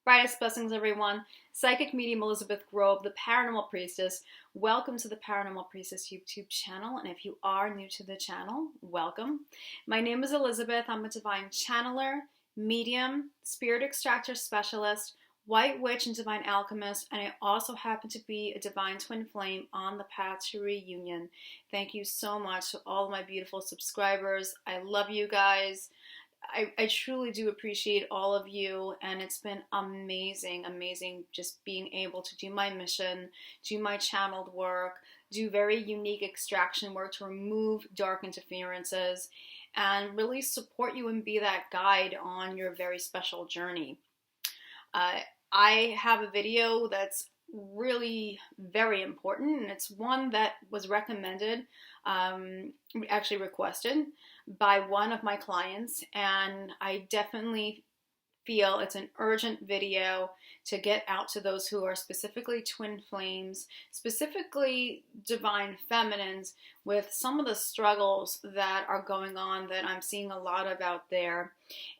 Brightest blessings, everyone. Psychic medium Elizabeth Grove, the Paranormal Priestess. Welcome to the Paranormal Priestess YouTube channel. And if you are new to the channel, welcome. My name is Elizabeth. I'm a divine channeler, medium, spirit extractor specialist, white witch, and divine alchemist. And I also happen to be a divine twin flame on the path to reunion. Thank you so much to all of my beautiful subscribers. I love you guys. I truly do appreciate all of you, and it's been amazing just being able to do my mission, do my channeled work, do very unique extraction work to remove dark interferences, and really support you and be that guide on your very special journey. I have a video that's really very important, and it's one that was recommended, actually requested by one of my clients, and I definitely feel it's an urgent video to get out to those who are specifically twin flames, specifically divine feminines, with some of the struggles that are going on that I'm seeing a lot of out there.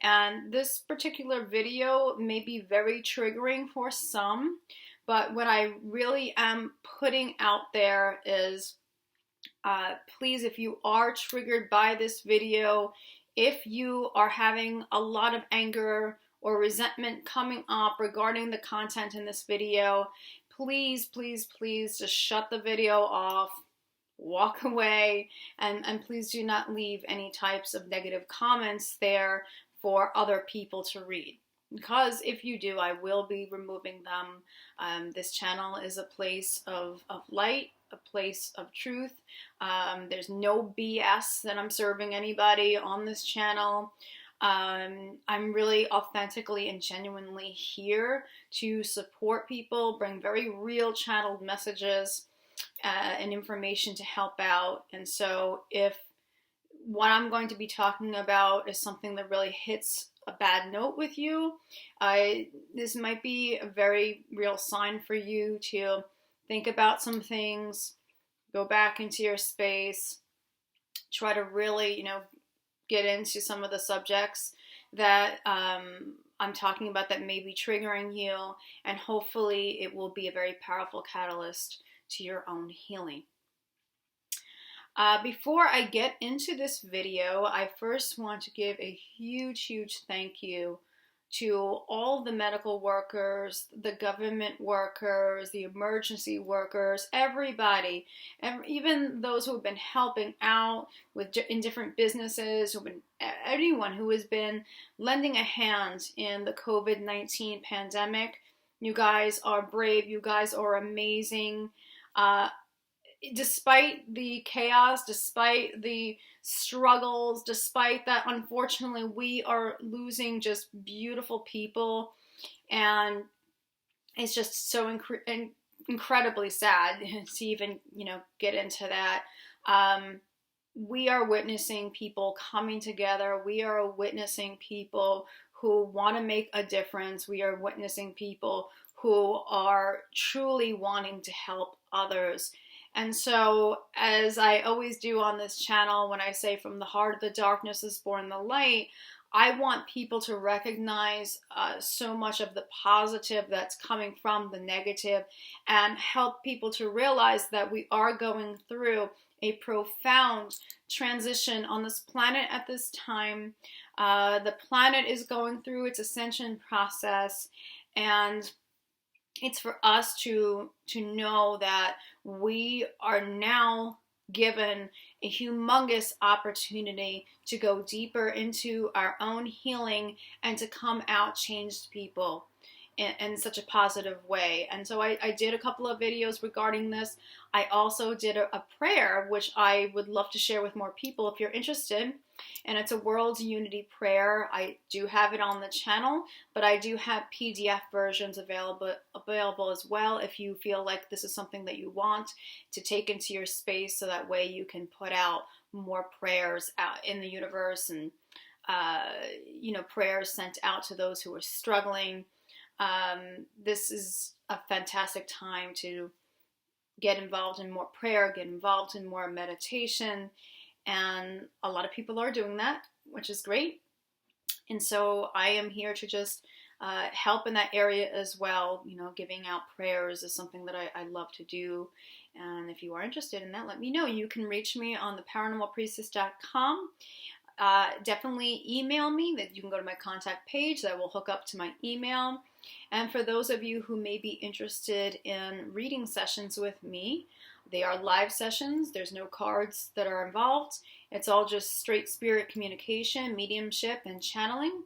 And this particular video may be very triggering for some, but what I really am putting out there is please, if you are triggered by this video, if you are having a lot of anger or resentment coming up regarding the content in this video, please just shut the video off, walk away, and please do not leave any types of negative comments there for other people to read. Because if you do, I will be removing them. This channel is a place of light, a place of truth. There's no BS that I'm serving anybody on this channel. I'm really authentically and genuinely here to support people, bring very real channeled messages and information to help out. And so if what I'm going to be talking about is something that really hits a bad note with you, this might be a very real sign for you to think about some things, go back into your space, try to really, get into some of the subjects that I'm talking about that may be triggering you, and hopefully it will be a very powerful catalyst to your own healing. Before I get into this video, I first want to give a huge thank you to all the medical workers, the government workers, the emergency workers, everybody, and even those who have been helping out in different businesses, anyone who has been lending a hand in the COVID-19 pandemic. You guys are brave. You guys are amazing. Despite the chaos, despite the struggles, despite that, unfortunately, we are losing just beautiful people, and it's just so incredibly sad to even, get into that. We are witnessing people coming together. We are witnessing people who want to make a difference. We are witnessing people who are truly wanting to help others. And so, as I always do on this channel, when I say from the heart of the darkness is born the light, I want people to recognize so much of the positive that's coming from the negative, and help people to realize that we are going through a profound transition on this planet at this time. The planet is going through its ascension process, and it's for us to know that we are now given a humongous opportunity to go deeper into our own healing and to come out changed people in such a positive way. And so I did a couple of videos regarding this. I also did a prayer, which I would love to share with more people if you're interested. And it's a world unity prayer. I do have it on the channel, but I do have PDF versions available as well if you feel like this is something that you want to take into your space, so that way you can put out more prayers out in the universe, and prayers sent out to those who are struggling. This is a fantastic time to get involved in more prayer, get involved in more meditation, and a lot of people are doing that, which is great. And so I am here to just help in that area as well. You know, giving out prayers is something that I love to do. And if you are interested in that, let me know. You can reach me on the paranormalpriestess.com. Definitely email me. That you can go to my contact page that will hook up to my email. And for those of you who may be interested in reading sessions with me, they are live sessions. There's no cards that are involved. It's all just straight spirit communication, mediumship, and channeling.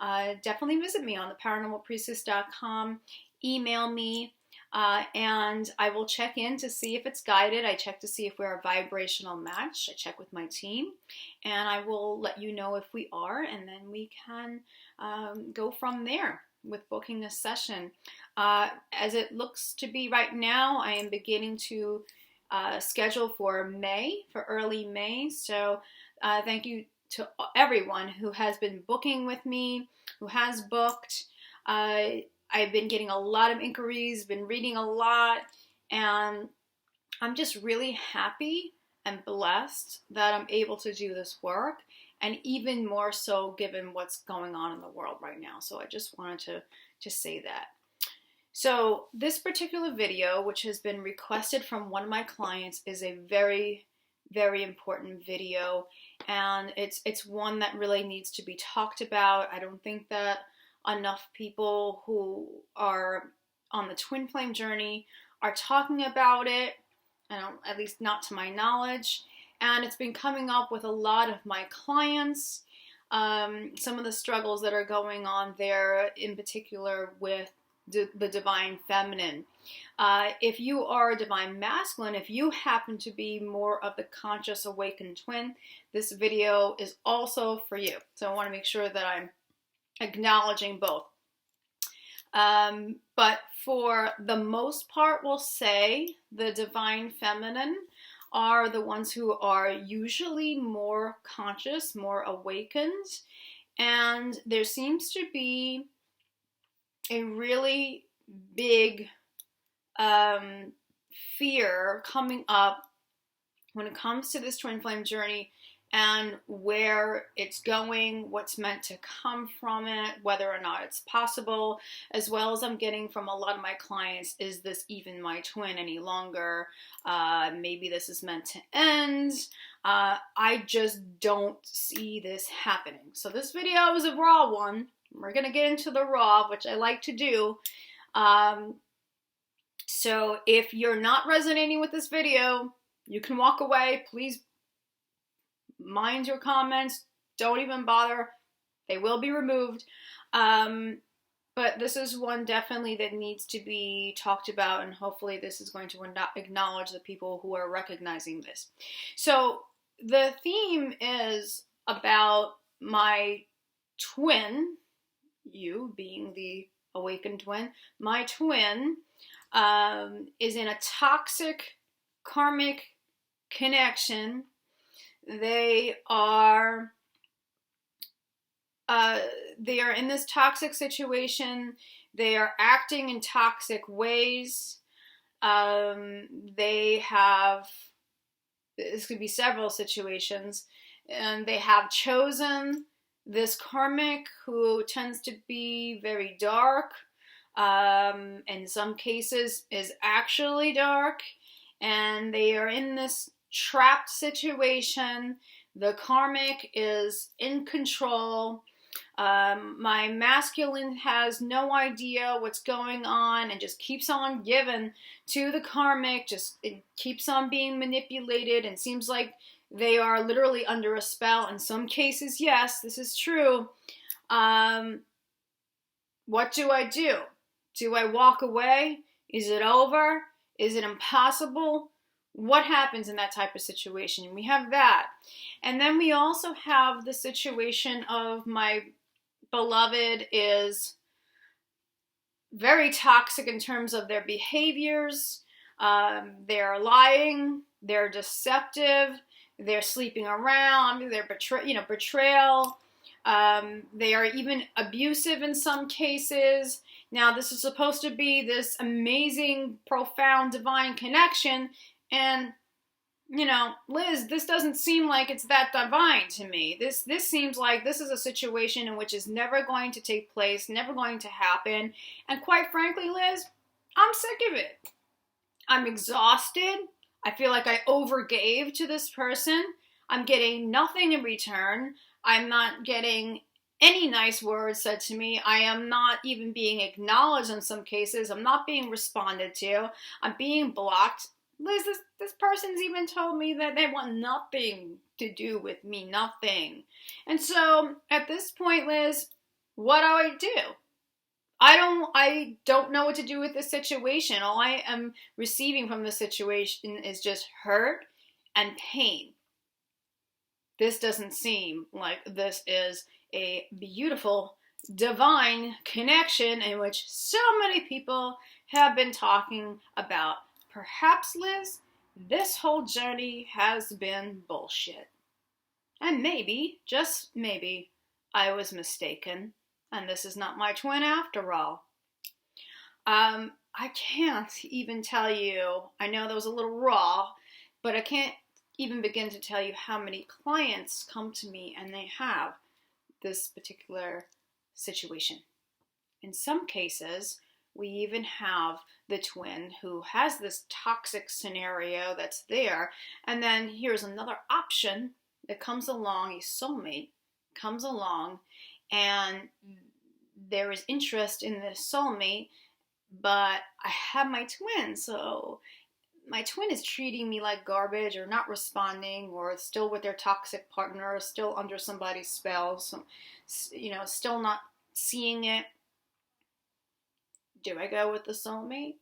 Definitely visit me on the paranormalpriestess.com. Email me. And I will check in to see if it's guided. I check to see if we're a vibrational match. I check with my team, and I will let you know if we are, and then we can go from there with booking a session. As it looks to be right now, I am beginning to schedule for May, for early May. So thank you to everyone who has been booking with me, who has booked. I've been getting a lot of inquiries, been reading a lot, and I'm just really happy and blessed that I'm able to do this work, and even more so given what's going on in the world right now. So I just wanted to say that. So this particular video, which has been requested from one of my clients, is a very, very important video, and it's one that really needs to be talked about. I don't think that enough people who are on the twin flame journey are talking about it, at least not to my knowledge. And it's been coming up with a lot of my clients, some of the struggles that are going on there, in particular with the divine feminine. If you are a divine masculine, if you happen to be more of the conscious awakened twin, this video is also for you. So I want to make sure that I'm acknowledging both. But for the most part, we'll say the divine feminine are the ones who are usually more conscious, more awakened, and there seems to be a really big fear coming up when it comes to this twin flame journey, and where it's going, what's meant to come from it, whether or not it's possible, as well as I'm getting from a lot of my clients, is this even my twin any longer? Maybe this is meant to end. I just don't see this happening. So this video is a raw one. We're going to get into the raw, which I like to do. So if you're not resonating with this video, you can walk away. Please mind your comments. Don't even bother. They will be removed. But this is one definitely that needs to be talked about, and hopefully this is going to acknowledge the people who are recognizing this. So the theme is about my twin, you being the awakened twin. My twin is in a toxic karmic connection. They are in this toxic situation. They are acting in toxic ways. This could be several situations, and they have chosen this karmic who tends to be very dark, in some cases is actually dark, and they are in this trapped situation. The karmic is in control. My masculine has no idea what's going on and just keeps on giving to the karmic. It keeps on being manipulated, and seems like they are literally under a spell. In some cases, yes, this is true. What do I do? Do I walk away? Is it over? Is it impossible? What happens in that type of situation? We have that. And then we also have the situation of my beloved is very toxic in terms of their behaviors. They're lying. They're deceptive. They're sleeping around. They're betrayal. They are even abusive in some cases. Now, this is supposed to be this amazing, profound, divine connection, and you know, Liz, this doesn't seem like it's that divine to me. This seems like this is a situation in which is never going to take place, never going to happen. And quite frankly, Liz, I'm sick of it. I'm exhausted. I feel like I overgave to this person. I'm getting nothing in return. I'm not getting any nice words said to me. I am not even being acknowledged in some cases. I'm not being responded to. I'm being blocked. Liz, this person's even told me that they want nothing to do with me, nothing. And so at this point, Liz, what do I do? I don't know what to do with this situation. All I am receiving from the situation is just hurt and pain. This doesn't seem like this is a beautiful, divine connection in which so many people have been talking about. Perhaps, Liz, this whole journey has been bullshit. And maybe, just maybe, I was mistaken. And this is not my twin after all. I can't even tell you, I know that was a little raw, but I can't even begin to tell you how many clients come to me and they have this particular situation. In some cases, we even have the twin who has this toxic scenario that's there, and then here's another option that comes along, a soulmate comes along, and there is interest in this soulmate, but I have my twin, so my twin is treating me like garbage or not responding or still with their toxic partner or still under somebody's spell, so, you know, still not seeing it. Do I go with the soulmate?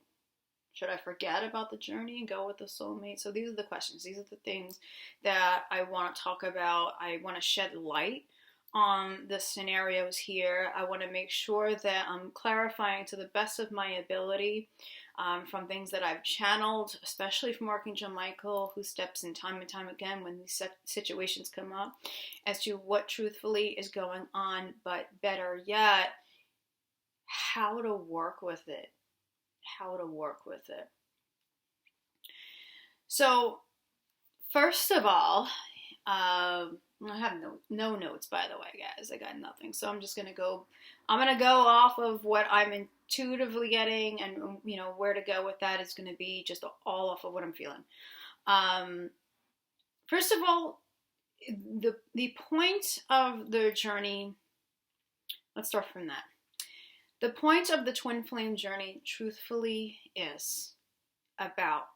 Should I forget about the journey and go with the soulmate? So these are the questions. These are the things that I want to talk about. I want to shed light on the scenarios here. I want to make sure that I'm clarifying to the best of my ability from things that I've channeled, especially from Archangel Michael, who steps in time and time again when these situations come up, as to what truthfully is going on, but better yet, how to work with it. How to work with it. So, first of all, I have no notes, by the way, guys. I got nothing. So I'm just going to go off of what I'm intuitively getting, and, you know, where to go with that is going to be just all off of what I'm feeling. First of all, the point of the journey, let's start from that. The point of the twin flame journey, truthfully, is about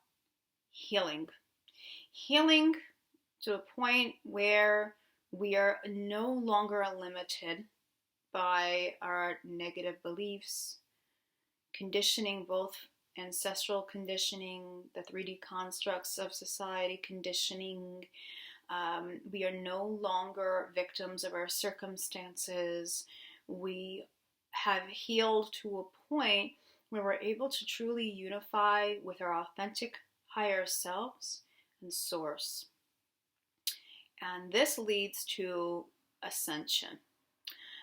healing. Healing to a point where we are no longer limited by our negative beliefs, conditioning, both ancestral conditioning, the 3D constructs of society conditioning. We are no longer victims of our circumstances. We have healed to a point where we're able to truly unify with our authentic higher selves and source. And this leads to ascension.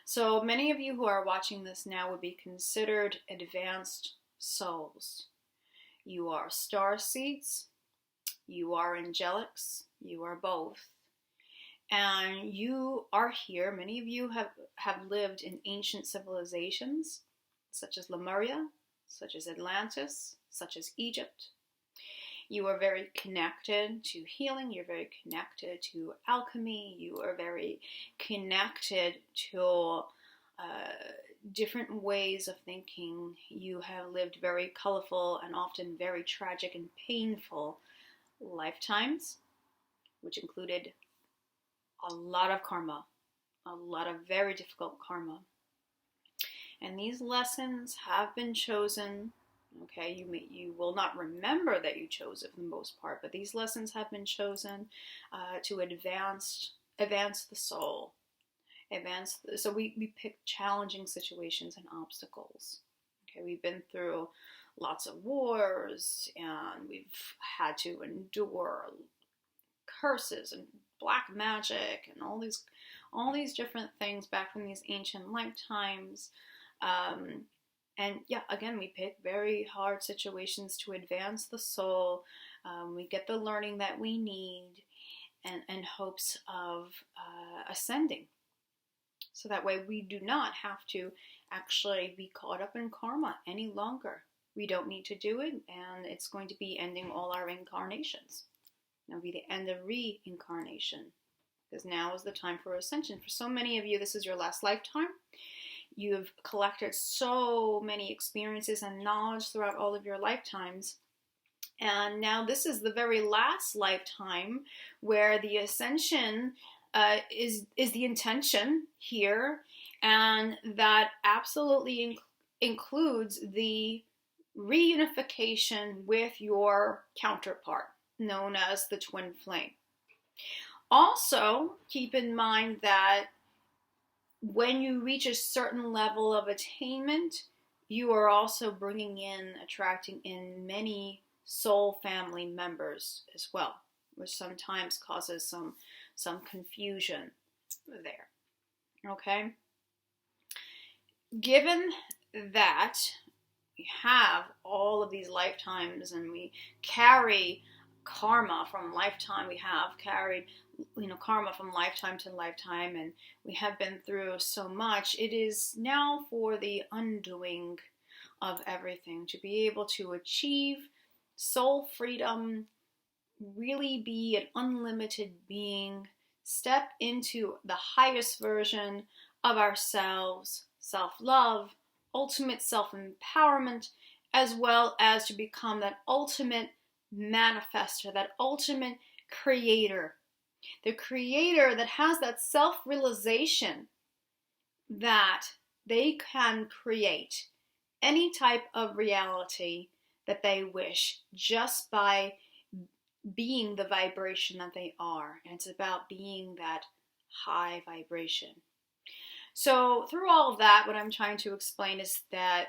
So many of you who are watching this now would be considered advanced souls. You are starseeds, you are angelics, you are both. And you are here, many of you have lived in ancient civilizations, such as Lemuria, such as Atlantis, such as Egypt. You are very connected to healing, you're very connected to alchemy, you are very connected to different ways of thinking. You have lived very colorful and often very tragic and painful lifetimes, which included a lot of karma, a lot of very difficult karma. And these lessons have been chosen. Okay, you will not remember that you chose it for the most part, but these lessons have been chosen to advance the soul. So we pick challenging situations and obstacles. Okay, we've been through lots of wars, and we've had to endure curses and black magic and all these different things back from these ancient lifetimes. And yeah, again, we pick very hard situations to advance the soul, We get the learning that we need in hopes of ascending. So that way we do not have to actually be caught up in karma any longer. We don't need to do it, and it's going to be ending all our incarnations. It'll be the end of reincarnation, because now is the time for ascension. For so many of you, this is your last lifetime. You've collected so many experiences and knowledge throughout all of your lifetimes. And now this is the very last lifetime where the ascension is the intention here, and that absolutely includes the reunification with your counterpart, known as the twin flame. Also, keep in mind that when you reach a certain level of attainment, you are also attracting in many soul family members as well, which sometimes causes some confusion there. Okay? Given that we have all of these lifetimes and we carry karma from lifetime, we have carried karma from lifetime to lifetime, and we have been through so much, it is now for the undoing of everything, to be able to achieve soul freedom, really be an unlimited being, step into the highest version of ourselves, self-love, ultimate self-empowerment, as well as to become that ultimate manifester, that ultimate creator. The creator that has that self-realization that they can create any type of reality that they wish just by being the vibration that they are. And it's about being that high vibration. So through all of that, what I'm trying to explain is that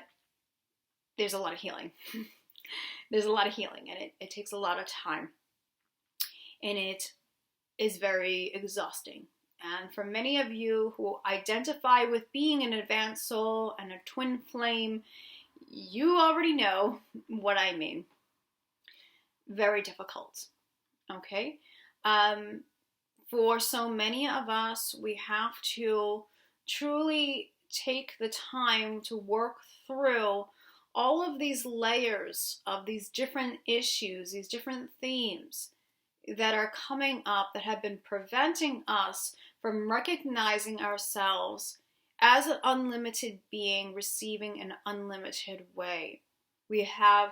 there's a lot of healing. There's a lot of healing, and it takes a lot of time. And it is very exhausting. And for many of you who identify with being an advanced soul and a twin flame, you already know what I mean. Very difficult. Okay? For so many of us, we have to truly take the time to work through all of these layers of these different issues, these different themes that are coming up that have been preventing us from recognizing ourselves as an unlimited being receiving an unlimited way. We have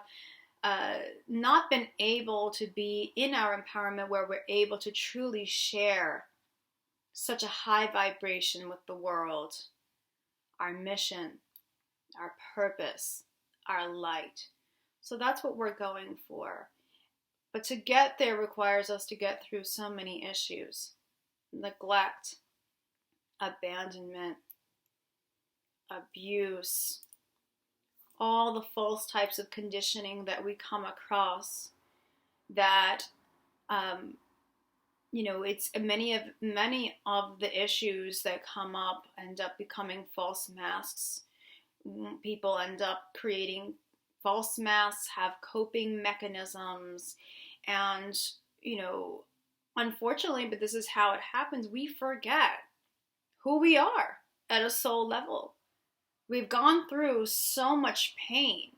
not been able to be in our empowerment where we're able to truly share such a high vibration with the world, our mission, our purpose, our light. So that's what we're going for. But to get there requires us to get through so many issues. Neglect, abandonment, abuse, all the false types of conditioning that we come across that, it's many of the issues that come up end up becoming false masks. People end up creating false masks, have coping mechanisms, and, unfortunately, but this is how it happens, we forget who we are at a soul level. We've gone through so much pain.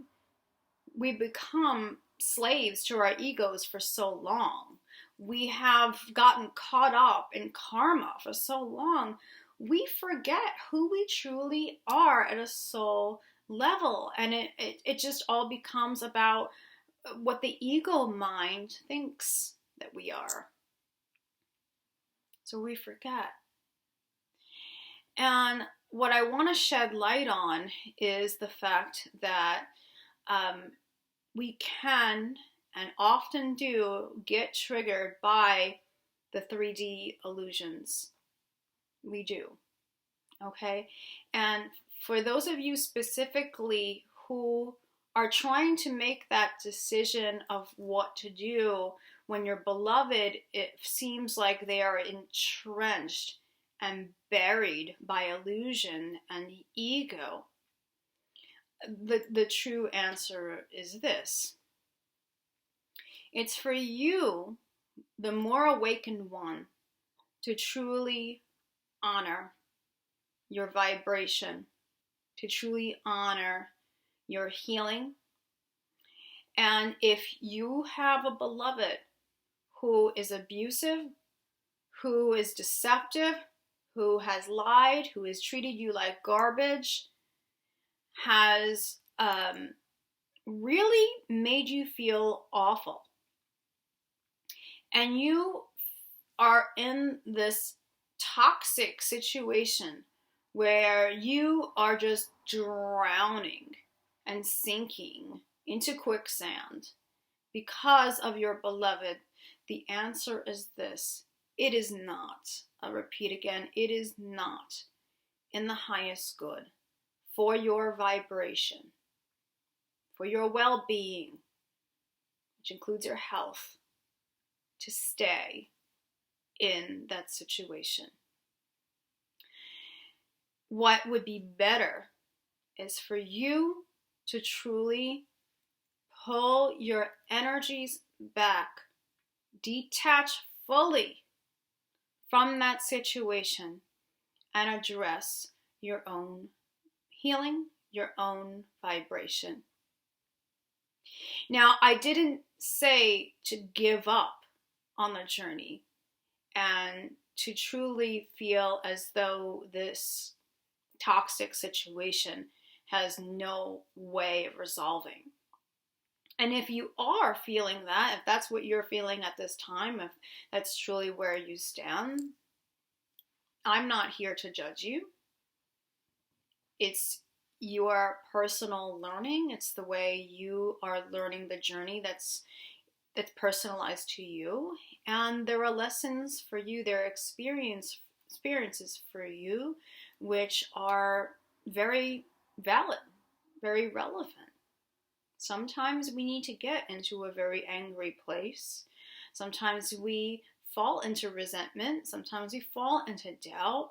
We've become slaves to our egos for so long. We have gotten caught up in karma for so long. We forget who we truly are at a soul level. And it just all becomes about what the ego mind thinks that we are. So we forget. And what I want to shed light on is the fact that we can and often do get triggered by the 3D illusions. We do. Okay? And for those of you specifically who are trying to make that decision of what to do when your beloved, it seems like they are entrenched and buried by illusion and ego, the true answer is this. It's for you, the more awakened one, to truly honor your vibration, to truly honor your healing. And if you have a beloved who is abusive, who is deceptive, who has lied, who has treated you like garbage, has really made you feel awful, and you are in this toxic situation where you are just drowning and sinking into quicksand because of your beloved, the answer is this: it is not, I'll repeat again, it is not in the highest good for your vibration, for your well-being, which includes your health, to stay in that situation. What would be better is for you to truly pull your energies back, detach fully from that situation, and address your own healing, your own vibration. Now, I didn't say to give up on the journey and to truly feel as though this toxic situation has no way of resolving. And if you are feeling that, if that's what you're feeling at this time, if that's truly where you stand, I'm not here to judge you. It's your personal learning. It's the way you are learning the journey that's personalized to you. And there are lessons for you, there are experiences for you, which are very valid, very relevant. Sometimes we need to get into a very angry place. Sometimes we fall into resentment. Sometimes we fall into doubt.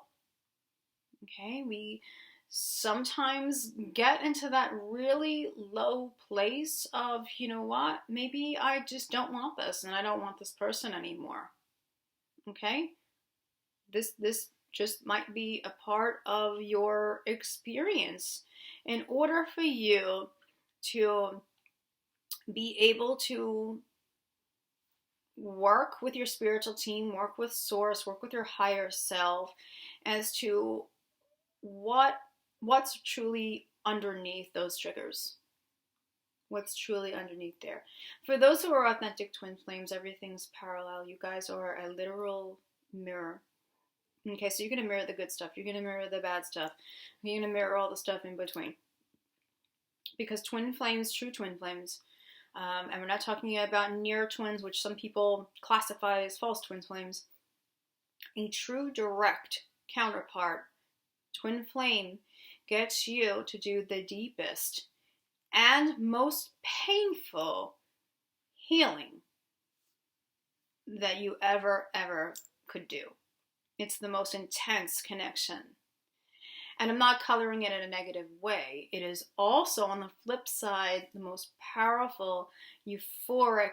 Okay, we sometimes get into that really low place of, you know what, maybe I just don't want this and I don't want this person anymore. Okay, this just might be a part of your experience. In order for you to be able to work with your spiritual team, work with source, work with your higher self as to what's truly underneath those triggers. What's truly underneath there. For those who are authentic twin flames, everything's parallel. You guys are a literal mirror. Okay, so you're going to mirror the good stuff. You're going to mirror the bad stuff. You're going to mirror all the stuff in between. Because twin flames, true twin flames, and we're not talking about near twins, which some people classify as false twin flames. A true direct counterpart twin flame gets you to do the deepest and most painful healing that you ever could do. It's the most intense connection. And I'm not coloring it in a negative way. It is also, on the flip side, the most powerful, euphoric,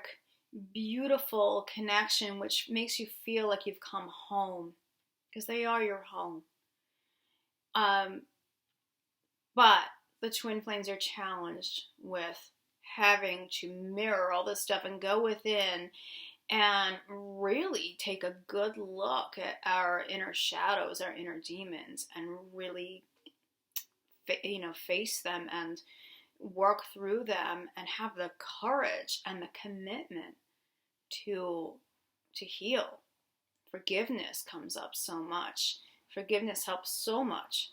beautiful connection, which makes you feel like you've come home, because they are your home. But the twin flames are challenged with having to mirror all this stuff and go within and really take a good look at our inner shadows, our inner demons, and really, face them and work through them and have the courage and the commitment to heal. Forgiveness comes up so much. Forgiveness helps so much.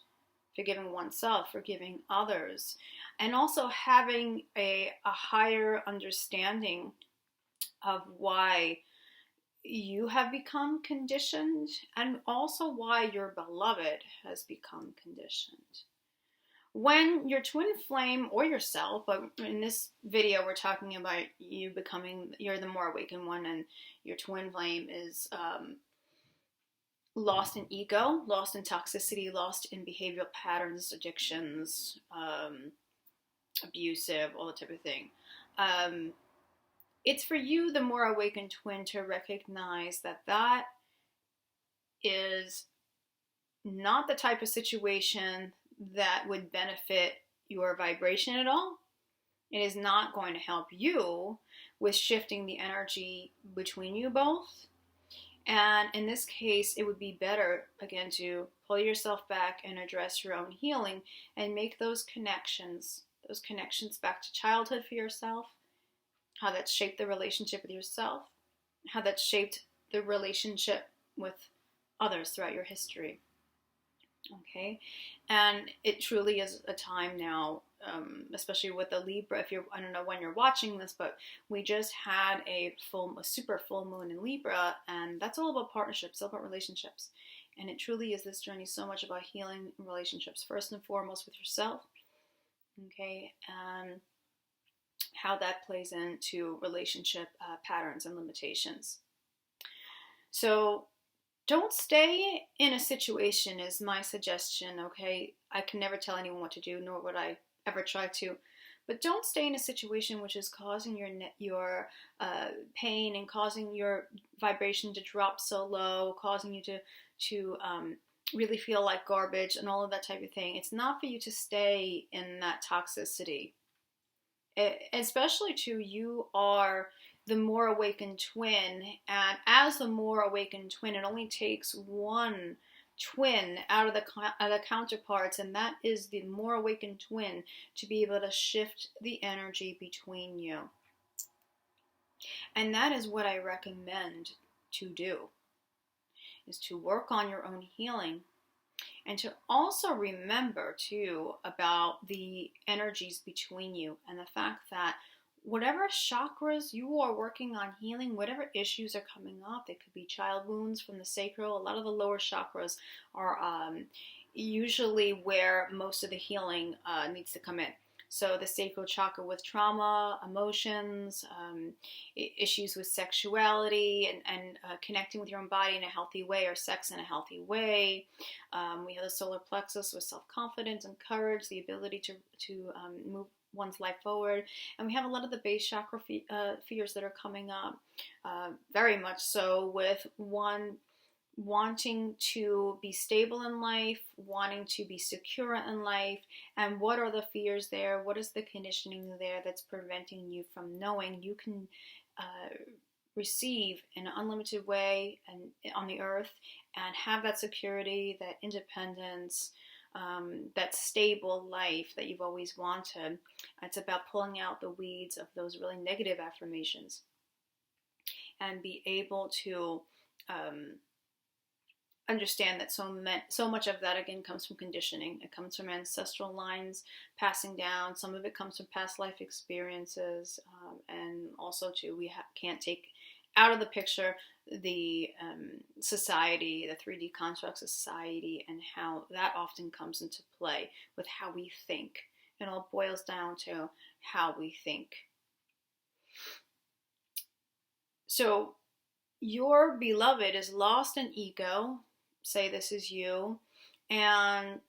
Forgiving oneself, forgiving others, and also having a higher understanding of why you have become conditioned and also why your beloved has become conditioned. When your twin flame or yourself, but in this video we're talking about you're the more awakened one, and your twin flame is lost in ego, lost in toxicity, lost in behavioral patterns, addictions, abusive, all that type of thing. it's for you, the more awakened twin, to recognize that that is not the type of situation that would benefit your vibration at all. It is not going to help you with shifting the energy between you both. And in this case, it would be better, again, to pull yourself back and address your own healing and make those connections back to childhood for yourself, how that shaped the relationship with yourself, how that shaped the relationship with others throughout your history. Okay, and it truly is a time now, especially with the Libra. I don't know when you're watching this, but we just had a super full moon in Libra, and that's all about partnerships, all about relationships. And it truly is, this journey, so much about healing relationships, first and foremost with yourself. Okay, and how that plays into relationship patterns and limitations. So don't stay in a situation is my suggestion, okay? I can never tell anyone what to do, nor would I ever try to. But don't stay in a situation which is causing your pain and causing your vibration to drop so low, causing you to really feel like garbage and all of that type of thing. It's not for you to stay in that toxicity. Especially you are the more awakened twin, and as the more awakened twin, it only takes one twin out of the counterparts, and that is the more awakened twin, to be able to shift the energy between you. And that is what I recommend to do, is to work on your own healing, and to also remember too about the energies between you, and the fact that whatever chakras you are working on healing, whatever issues are coming up, they could be child wounds from the sacral. A lot of the lower chakras are usually where most of the healing needs to come in. So the sacral chakra with trauma, emotions, issues with sexuality, and connecting with your own body in a healthy way, or sex in a healthy way. We have the solar plexus with self-confidence and courage, the ability to move one's life forward. And we have a lot of the base chakra fears that are coming up, very much so, with one wanting to be stable in life, wanting to be secure in life. And what are the fears there? What is the conditioning there that's preventing you from knowing you can receive in an unlimited way and on the earth, and have that security, that independence, that stable life that you've always wanted? It's about pulling out the weeds of those really negative affirmations, and be able to understand that so much of that, again, comes from conditioning. It comes from ancestral lines passing down. Some of it comes from past life experiences, and also too, we can't take out of the picture the society, the 3D constructs of society, and how that often comes into play with how we think. It all boils down to how we think. So your beloved is lost in ego. Say this is you. And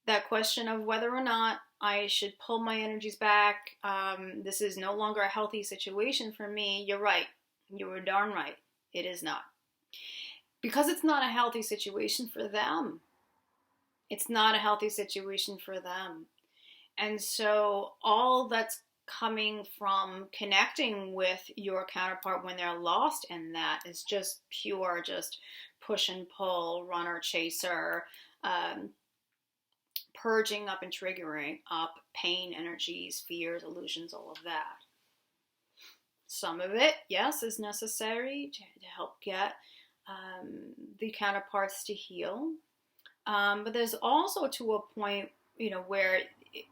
that question of whether or not I should pull my energies back, this is no longer a healthy situation for me. You're right. You were darn right. It is not. Because it's not a healthy situation for them. It's not a healthy situation for them. And so all that's coming from connecting with your counterpart when they're lost in that is just pure, just push and pull, runner, chaser, purging up and triggering up pain, energies, fears, illusions, all of that. Some of it, yes, is necessary to help get the counterparts to heal. But there's also to a point, where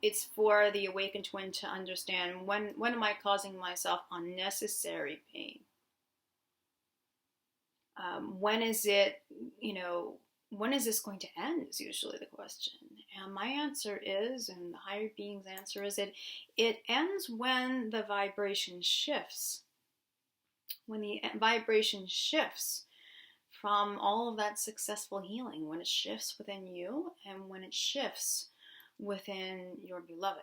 it's for the awakened twin to understand, when am I causing myself unnecessary pain? When is it, when is this going to end, is usually the question. And my answer is, and the higher being's answer is, it ends when the vibration shifts. When the vibration shifts from all of that successful healing, when it shifts within you and when it shifts within your beloved.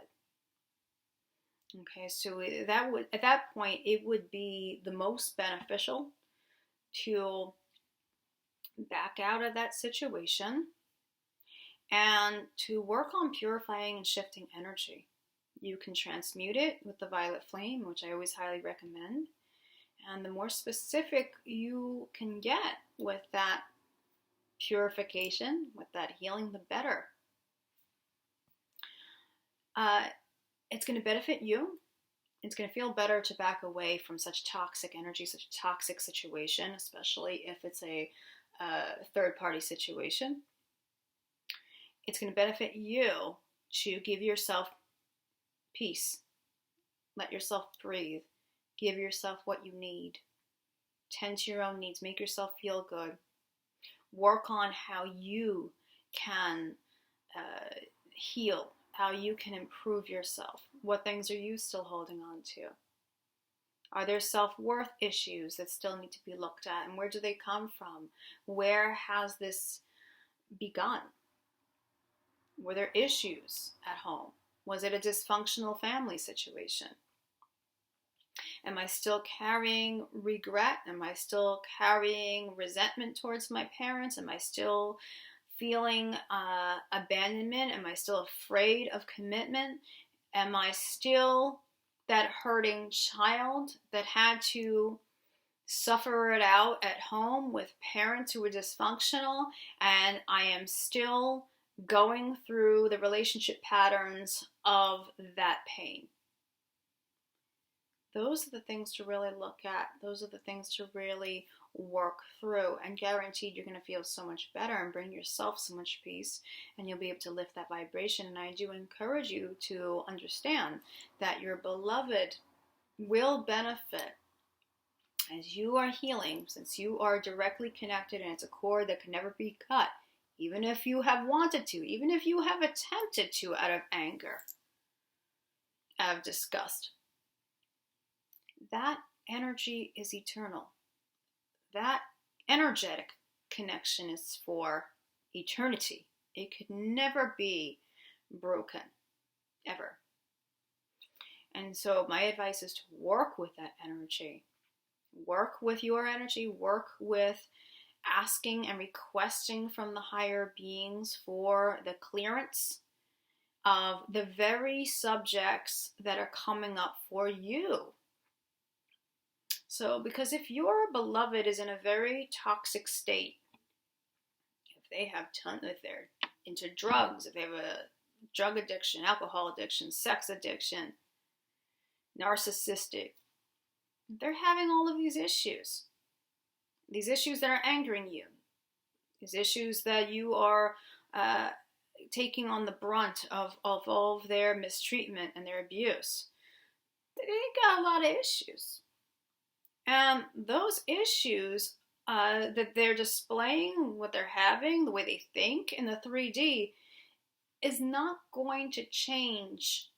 Okay, so that would, at that point, it would be the most beneficial to back out of that situation and to work on purifying and shifting energy. You can transmute it with the violet flame, which I always highly recommend. And the more specific you can get with that purification, with that healing, the better. It's going to benefit you. It's going to feel better to back away from such toxic energy, such a toxic situation, especially if it's a third-party situation. It's going to benefit you to give yourself peace. Let yourself breathe. Give yourself what you need. Tend to your own needs. Make yourself feel good. Work on how you can heal, how you can improve yourself. What things are you still holding on to? Are there self-worth issues that still need to be looked at? And where do they come from? Where has this begun? Were there issues at home? Was it a dysfunctional family situation? Am I still carrying regret? Am I still carrying resentment towards my parents? Am I still feeling abandonment? Am I still afraid of commitment? Am I still that hurting child that had to suffer it out at home with parents who were dysfunctional, and I am still going through the relationship patterns of that pain? Those are the things to really look at. Those are the things to really work through, and guaranteed you're going to feel so much better and bring yourself so much peace, and you'll be able to lift that vibration. And I do encourage you to understand that your beloved will benefit as you are healing, since you are directly connected and it's a cord that can never be cut, even if you have wanted to, even if you have attempted to out of anger, out of disgust. That energy is eternal. That energetic connection is for eternity. It could never be broken, ever. And so my advice is to work with that energy. Work with your energy. Work with asking and requesting from the higher beings for the clearance of the very subjects that are coming up for you. So, because if your beloved is in a very toxic state, if they have if they're into drugs, if they have a drug addiction, alcohol addiction, sex addiction, narcissistic, they're having all of these issues that are angering you, these issues that you are taking on the brunt of all of their mistreatment and their abuse. They got a lot of issues. And those issues that they're displaying, what they're having, the way they think in the 3D, is not going to change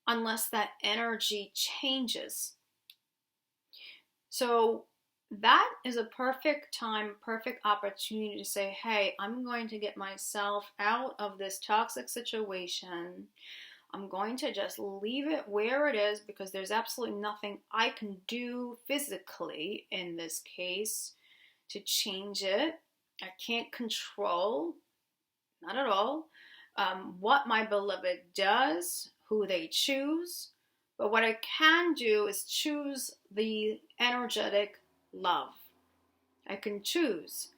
unless that energy changes. So that is a perfect time, perfect opportunity to say, hey, I'm going to get myself out of this toxic situation. I'm going to just leave it where it is, because there's absolutely nothing I can do physically in this case to change it. I can't control, not at all, what my beloved does, who they choose. But what I can do is choose the energetic love. I can choose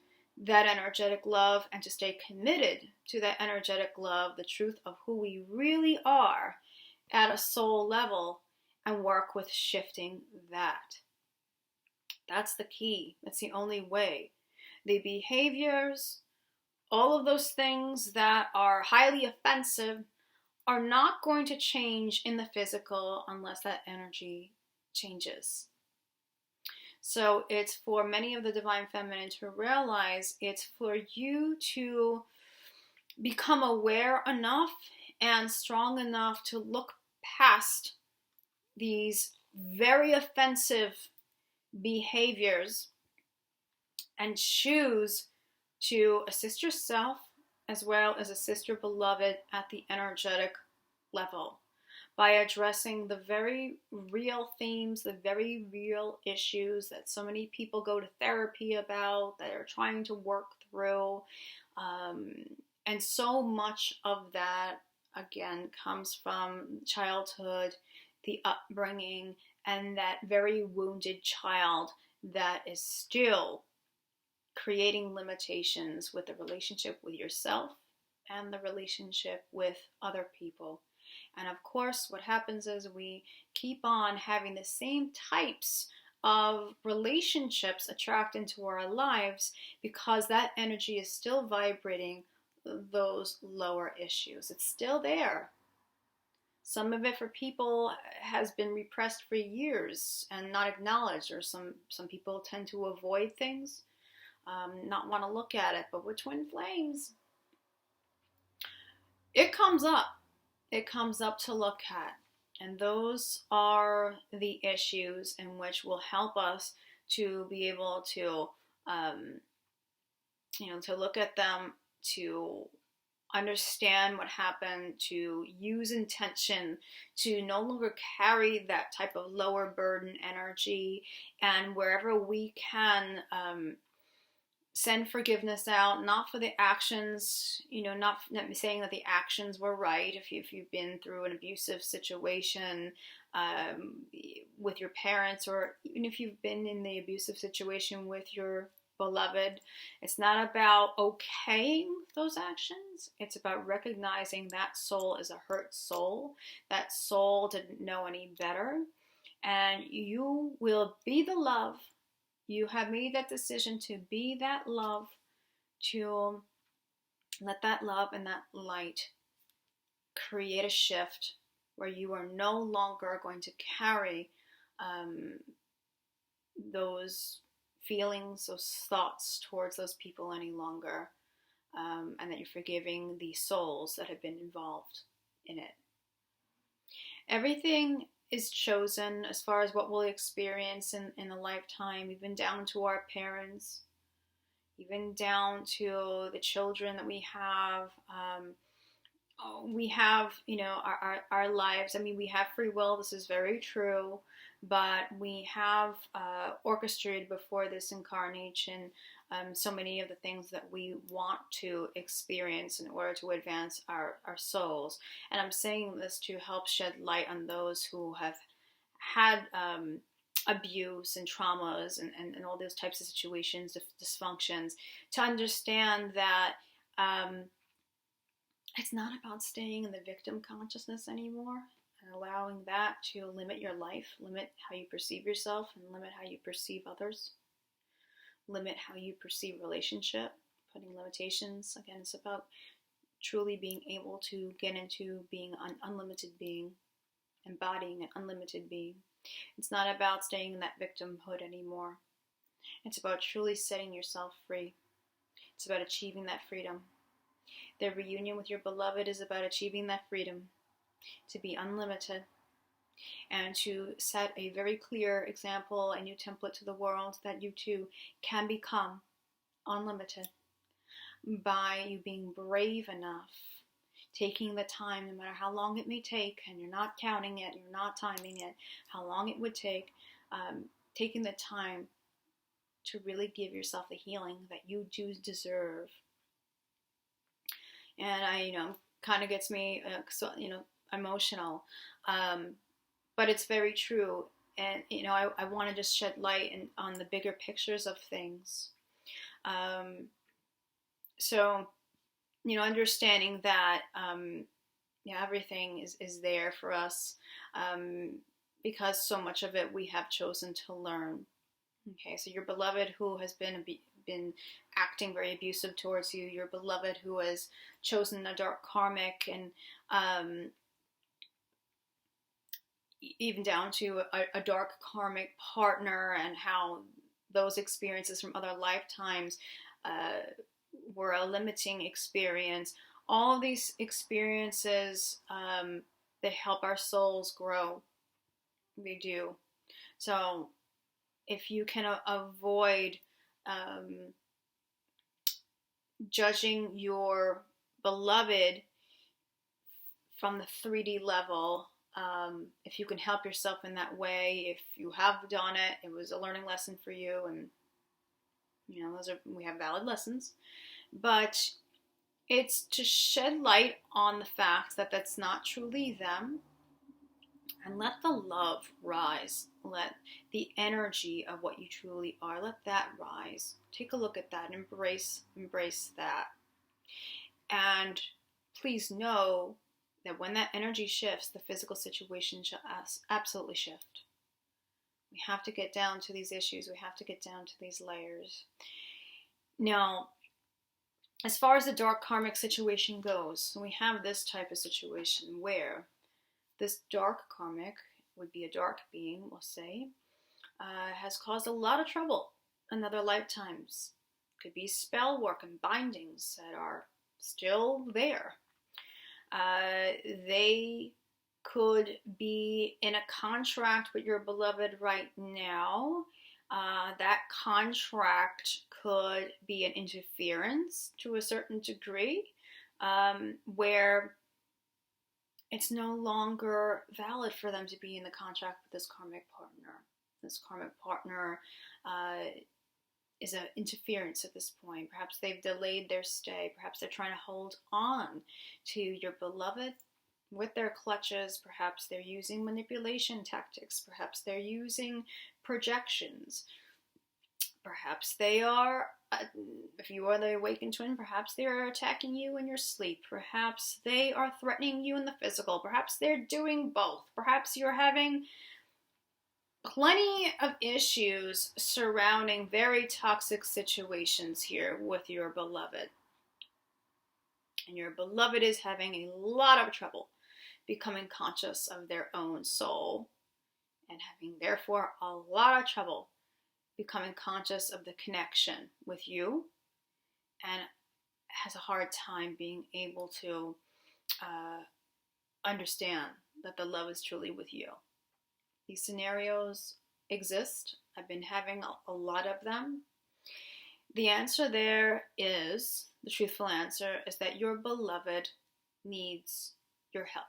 that energetic love and to stay committed to that energetic love, the truth of who we really are at a soul level, and work with shifting that. That's the key. That's the only way. The behaviors, all of those things that are highly offensive, are not going to change in the physical unless that energy changes. So it's for many of the Divine Feminine to realize it's for you to become aware enough and strong enough to look past these very offensive behaviors and choose to assist yourself as well as assist your beloved at the energetic level. by addressing the very real themes, the very real issues that so many people go to therapy about, that are trying to work through. And so much of that, again, comes from childhood, the upbringing, and that very wounded child that is still creating limitations with the relationship with yourself and the relationship with other people. And of course, what happens is we keep on having the same types of relationships attract into our lives because that energy is still vibrating those lower issues. It's still there. Some of it for people has been repressed for years and not acknowledged, or some people tend to avoid things, not want to look at it. But with twin flames, it comes up. It comes up to look at. And those are the issues in which will help us to be able to, to look at them, to understand what happened, to use intention, to no longer carry that type of lower burden energy, and wherever we can, send forgiveness out, not for the actions, not saying that the actions were right. If you've been through an abusive situation with your parents, or even if you've been in the abusive situation with your beloved, it's not about okaying those actions. It's about recognizing that soul is a hurt soul. That soul didn't know any better. And you will be the love. You have made that decision to be that love, to let that love and that light create a shift where you are no longer going to carry those feelings, those thoughts towards those people any longer, and that you're forgiving the souls that have been involved in it. Everything is chosen as far as what we'll experience in a lifetime, even down to our parents, even down to the children that we have. We have, our lives. I mean, we have free will. This is very true. But we have orchestrated before this incarnation so many of the things that we want to experience in order to advance our souls. And I'm saying this to help shed light on those who have had abuse and traumas and all those types of situations, dysfunctions, to understand that it's not about staying in the victim consciousness anymore and allowing that to limit your life, limit how you perceive yourself, and limit how you perceive others, limit how you perceive relationship, putting limitations. Again, it's about truly being able to get into being an unlimited being, embodying an unlimited being. It's not about staying in that victimhood anymore. It's about truly setting yourself free. It's about achieving that freedom. The reunion with your beloved is about achieving that freedom, to be unlimited, and to set a very clear example, a new template to the world that you too can become unlimited by you being brave enough, taking the time, no matter how long it may take, and you're not counting it, you're not timing it, how long it would take, taking the time to really give yourself the healing that you do deserve. And kind of gets me, emotional, but it's very true. And I want to just shed light on the bigger pictures of things. So understanding that everything is there for us, because so much of it we have chosen to learn. Okay, so your beloved who has been acting very abusive towards you, your beloved who has chosen a dark karmic, and even down to a dark karmic partner, and how those experiences from other lifetimes were a limiting experience. All of these experiences, they help our souls grow. They do. So if you can avoid judging your beloved from the 3D level If you can help yourself in that way, if you have done it, it was a learning lesson for you, and we have valid lessons. But it's to shed light on the fact that that's not truly them, and let the love rise. Let the energy of what you truly are, let that rise. Take a look at that. Embrace that. And please know that when that energy shifts, the physical situation shall absolutely shift. We have to get down to these issues. We have to get down to these layers. Now, as far as the dark karmic situation goes, we have this type of situation where this dark karmic, would be a dark being, we'll say, has caused a lot of trouble in other lifetimes. Could be spell work and bindings that are still there. They could be in a contract with your beloved right now. That contract could be an interference to a certain degree, where it's no longer valid for them to be in the contract with this karmic partner. This karmic partner is an interference at this point. Perhaps they've delayed their stay. Perhaps they're trying to hold on to your beloved with their clutches. Perhaps they're using manipulation tactics. Perhaps they're using projections. Perhaps they are, if you are the awakened twin, perhaps they are attacking you in your sleep. Perhaps they are threatening you in the physical. Perhaps they're doing both. Perhaps you're having plenty of issues surrounding very toxic situations here with your beloved. And your beloved is having a lot of trouble becoming conscious of their own soul, and having therefore a lot of trouble becoming conscious of the connection with you, and has a hard time being able to understand that the love is truly with you. These scenarios exist. I've been having a lot of them. The answer there is, the truthful answer is that your beloved needs your help.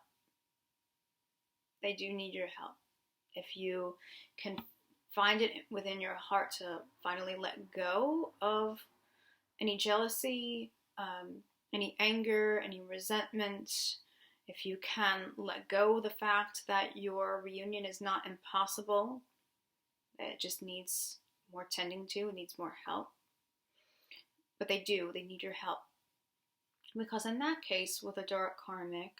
They do need your help. If you can find it within your heart to finally let go of any jealousy, any anger, any resentment, if you can let go of the fact that your reunion is not impossible, that it just needs more tending to, it needs more help. But they need your help. Because in that case, with a dark karmic,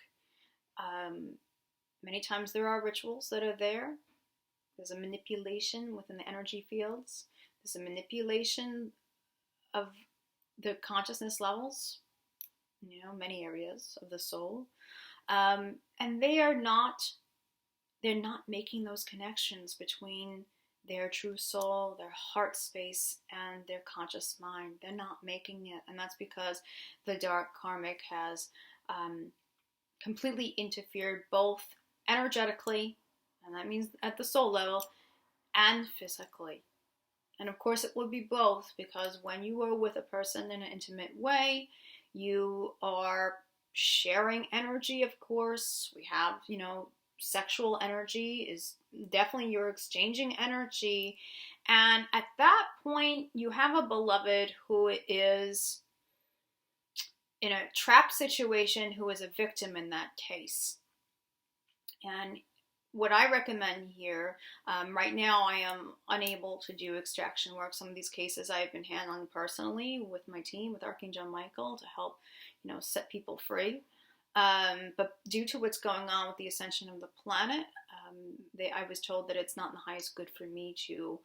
many times there are rituals that are there. There's a manipulation within the energy fields. There's a manipulation of the consciousness levels, many areas of the soul. And they're not making those connections between their true soul, their heart space, and their conscious mind. They're not making it. And that's because the dark karmic has completely interfered both energetically, and that means at the soul level, and physically. And of course it would be both, because when you are with a person in an intimate way, you are sharing energy, of course. We have, sexual energy is definitely, you're exchanging energy. And at that point, you have a beloved who is in a trap situation, who is a victim in that case. And what I recommend here, right now I am unable to do extraction work. Some of these cases I've been handling personally with my team, with Archangel Michael, to help, set people free. But due to what's going on with the ascension of the planet, I was told that it's not in the highest good for me to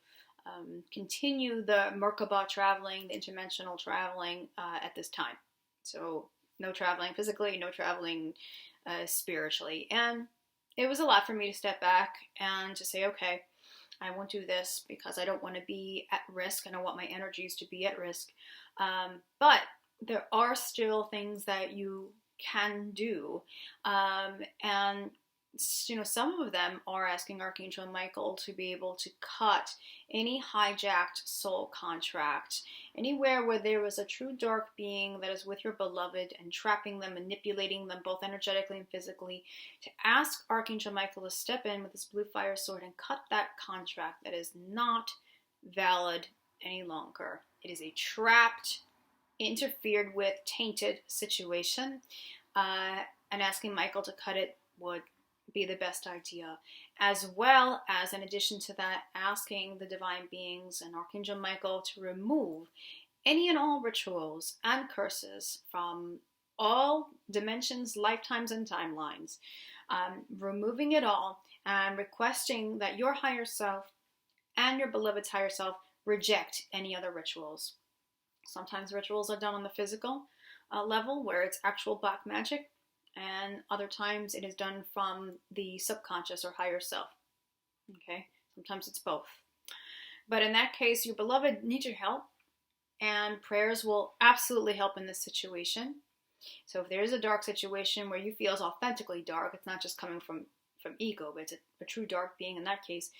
continue the Merkaba traveling, the interdimensional traveling at this time. So no traveling physically, no traveling spiritually. And it was a lot for me to step back and to say, okay, I won't do this because I don't want to be at risk. I don't want my energies to be at risk. But there are still things that you can do. And some of them are asking Archangel Michael to be able to cut any hijacked soul contract, anywhere where there was a true dark being that is with your beloved and trapping them, manipulating them both energetically and physically, to ask Archangel Michael to step in with his blue fire sword and cut that contract that is not valid any longer. It is a trapped, interfered with, tainted situation, and asking Michael to cut it would be the best idea, as well as, in addition to that, asking the divine beings and Archangel Michael to remove any and all rituals and curses from all dimensions, lifetimes, and timelines, removing it all and requesting that your higher self and your beloved's higher self reject any other rituals. Sometimes rituals are done on the physical level, where it's actual black magic, and other times it is done from the subconscious or higher self. Okay, sometimes it's both. But in that case, your beloved needs your help, and prayers will absolutely help in this situation. So if there's a dark situation where you feel is authentically dark, it's not just coming from ego, but it's a true dark being in that case,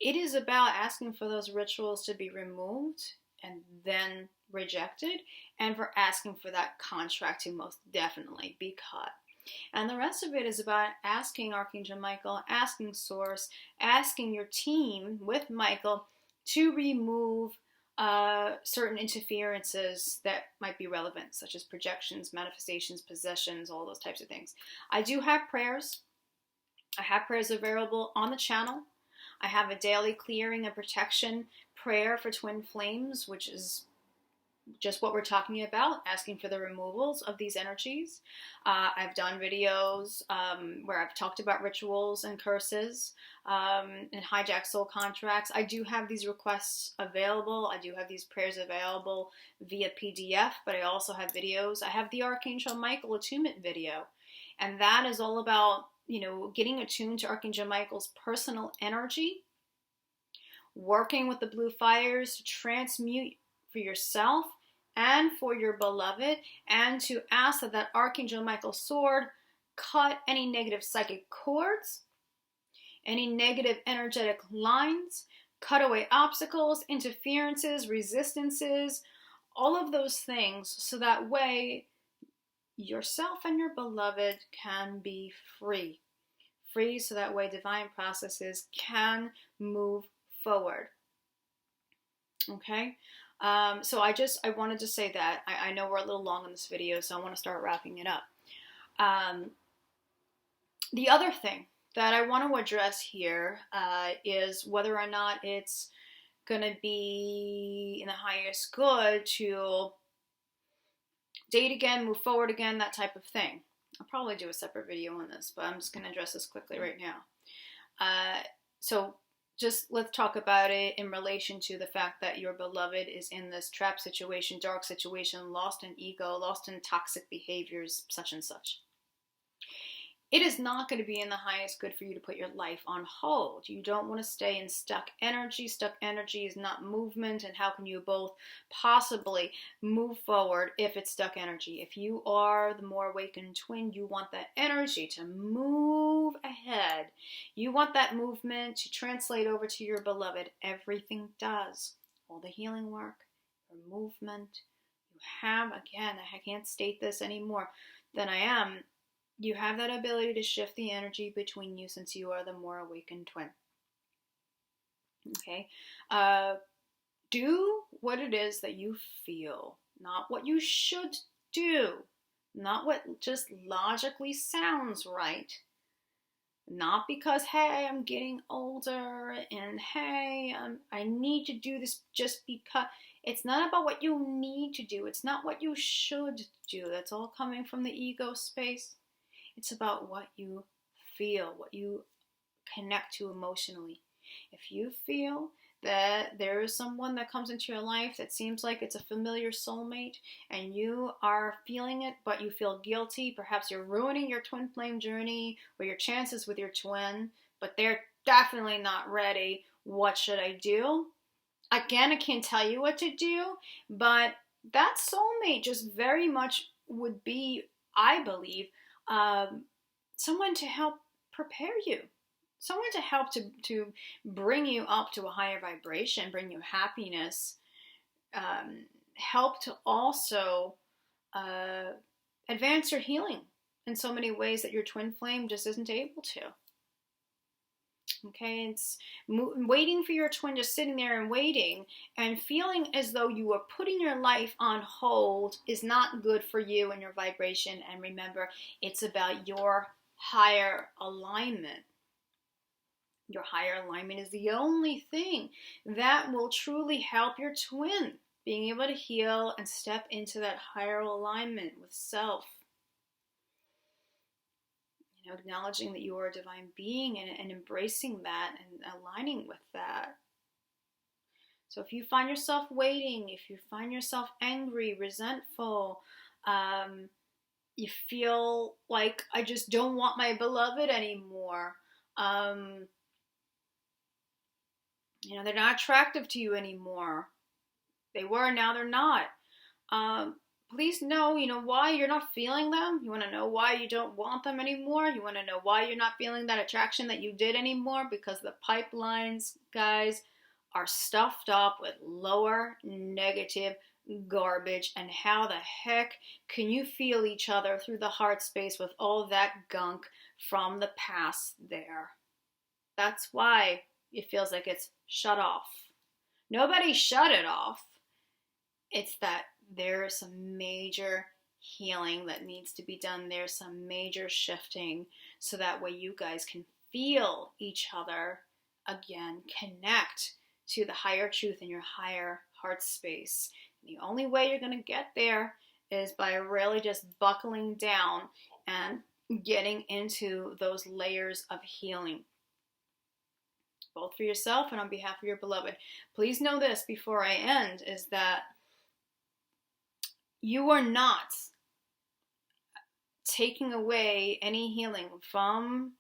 it is about asking for those rituals to be removed and then rejected, and for asking for that contract to most definitely be cut. And the rest of it is about asking Archangel Michael, asking Source, asking your team with Michael to remove certain interferences that might be relevant, such as projections, manifestations, possessions, all those types of things. I do have prayers. I have prayers available on the channel. I have a daily clearing and protection prayer for twin flames, which is just what we're talking about, asking for the removals of these energies. I've done videos where I've talked about rituals and curses and hijack soul contracts. I do have these requests available. I do have these prayers available via PDF, but I also have videos. I have the Archangel Michael attunement video, and that is all about, getting attuned to Archangel Michael's personal energy, working with the blue fires to transmute for yourself and for your beloved, and to ask that Archangel Michael's sword cut any negative psychic cords, any negative energetic lines, cut away obstacles, interferences, resistances, all of those things, so that way yourself and your beloved can be free. Free, so that way divine processes can move forward. Okay? So I wanted to say that. I know we're a little long in this video, so I want to start wrapping it up. The other thing that I want to address here is whether or not it's going to be in the highest good to date again, move forward again, that type of thing. I'll probably do a separate video on this, but I'm just going to address this quickly right now. So just let's talk about it in relation to the fact that your beloved is in this trap situation, dark situation, lost in ego, lost in toxic behaviors, such and such. It is not going to be in the highest good for you to put your life on hold. You don't want to stay in stuck energy. Stuck energy is not movement, and how can you both possibly move forward if it's stuck energy? If you are the more awakened twin, you want that energy to move ahead. You want that movement to translate over to your beloved. Everything does. All the healing work, your movement. You have, again, I can't state this any more than I am. You have that ability to shift the energy between you, since you are the more awakened twin. Okay? Do what it is that you feel, not what you should do, not what just logically sounds right. Not because, hey, I'm getting older, and hey, I need to do this just because. It's not about what you need to do. It's not what you should do. That's all coming from the ego space. It's about what you feel, what you connect to emotionally. If you feel that there is someone that comes into your life that seems like it's a familiar soulmate, and you are feeling it, but you feel guilty, perhaps you're ruining your twin flame journey or your chances with your twin, but they're definitely not ready. What should I do? Again, I can't tell you what to do, but that soulmate just very much would be, I believe, someone to help prepare you. Someone to help to bring you up to a higher vibration, bring you happiness, help to also advance your healing in so many ways that your twin flame just isn't able to. Okay, it's waiting for your twin, just sitting there and waiting and feeling as though you are putting your life on hold is not good for you and your vibration. And remember, it's about your higher alignment. Your higher alignment is the only thing that will truly help your twin being able to heal and step into that higher alignment with self. Acknowledging that you are a divine being and embracing that and aligning with that. So if you find yourself waiting, if you find yourself angry, resentful, you feel like, I just don't want my beloved anymore. They're not attractive to you anymore. They were, now they're not. Please know, why you're not feeling them. You want to know why you don't want them anymore. You want to know why you're not feeling that attraction that you did anymore. Because the pipelines, guys, are stuffed up with lower negative garbage. And how the heck can you feel each other through the heart space with all that gunk from the past there? That's why it feels like it's shut off. Nobody shut it off. It's that there's some major healing that needs to be done. There's some major shifting so that way you guys can feel each other again, connect to the higher truth in your higher heart space. And the only way you're going to get there is by really just buckling down and getting into those layers of healing, both for yourself and on behalf of your beloved. Please know this before I end, is that you are not taking away any healing from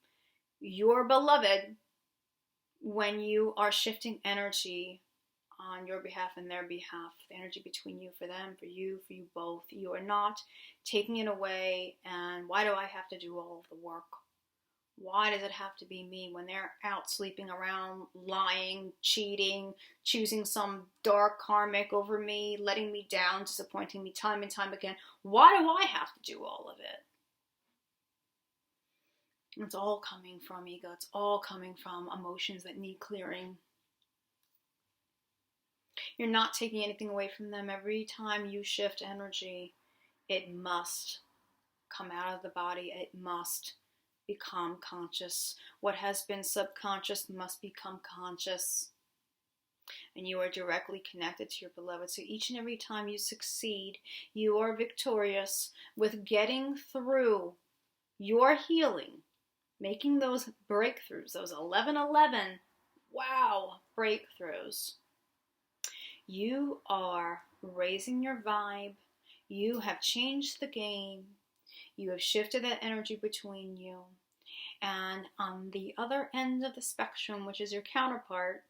your beloved when you are shifting energy on your behalf and their behalf. The energy between you, for them, for you both. You are not taking it away. And why do I have to do all of the work? Why does it have to be me when they're out sleeping around, lying, cheating, choosing some dark karmic over me, letting me down, disappointing me time and time again? Why do I have to do all of it? It's all coming from ego. It's all coming from emotions that need clearing. You're not taking anything away from them. Every time you shift energy, it must come out of the body. It must become conscious. What has been subconscious must become conscious. And you are directly connected to your beloved. So each and every time you succeed, you are victorious with getting through your healing, making those breakthroughs, those 11:11, wow, breakthroughs. You are raising your vibe. You have changed the game. You have shifted that energy between you. And on the other end of the spectrum, which is your counterpart,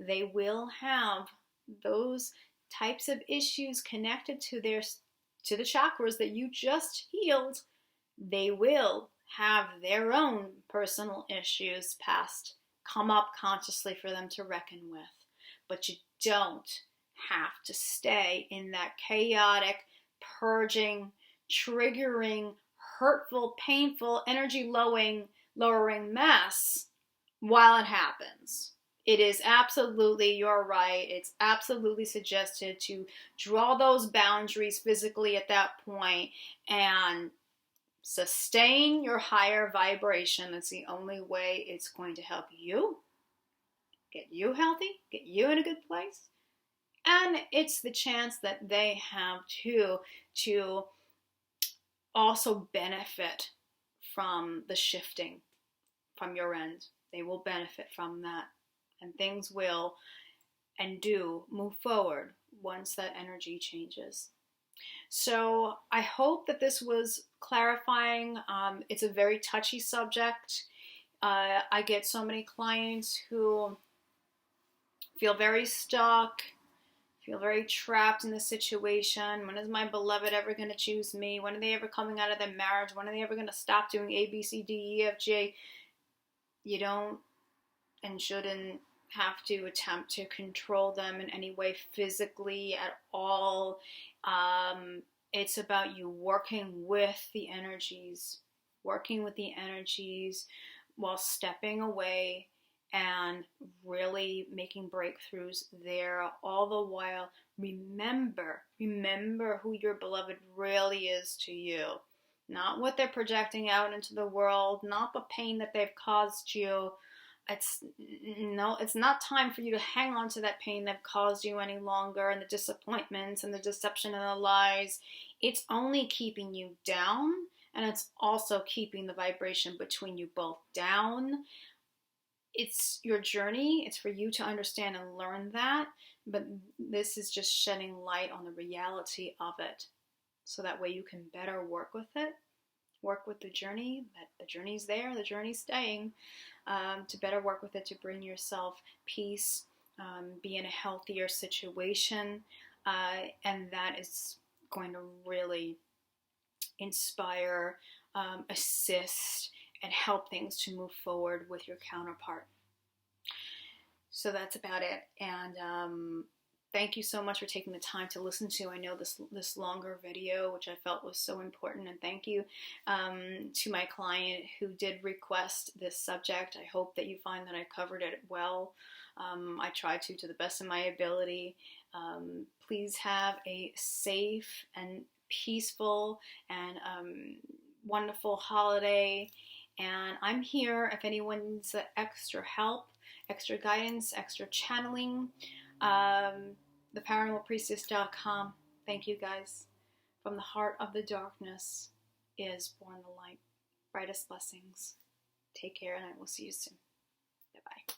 they will have those types of issues connected to the chakras that you just healed. They will have their own personal issues past come up consciously for them to reckon with. But you don't have to stay in that chaotic, purging, triggering, hurtful, painful, energy lowering mess while it happens. It is absolutely, you're right, it's absolutely suggested to draw those boundaries physically at that point and sustain your higher vibration. That's the only way it's going to help you, get you healthy, get you in a good place. And it's the chance that they have to also benefit from the shifting from your end. They will benefit from that. And things will and do move forward once that energy changes. So I hope that this was clarifying. It's a very touchy subject. I get so many clients who feel very stuck, feel very trapped in the situation. When is my beloved ever going to choose me? When are they ever coming out of their marriage? When are they ever going to stop doing A, B, C, D, E, F, G? You don't and shouldn't have to attempt to control them in any way physically at all. It's about you working with the energies, while stepping away and really making breakthroughs there. All the while, remember who your beloved really is to you. Not what they're projecting out into the world, not the pain that they've caused you. It's not time for you to hang on to that pain they've caused you any longer, and the disappointments and the deception and the lies. It's only keeping you down, and it's also keeping the vibration between you both down. It's your journey. It's for you to understand and learn that, but this is just shedding light on the reality of it, so that way you can better work with it, work with the journey, that the journey's there, the journey's staying, to better work with it, to bring yourself peace, be in a healthier situation, and that is going to really inspire, assist, and help things to move forward with your counterpart. So that's about it. And thank you so much for taking the time to listen to, I know, this longer video, which I felt was so important. And thank you to my client who did request this subject. I hope that you find that I covered it well. I tried to the best of my ability. Please have a safe and peaceful and wonderful holiday. And I'm here if anyone needs extra help, extra guidance, extra channeling. theparanormalpriestess.com. Thank you, guys. From the heart of the darkness is born the light. Brightest blessings. Take care, and I will see you soon. Bye-bye.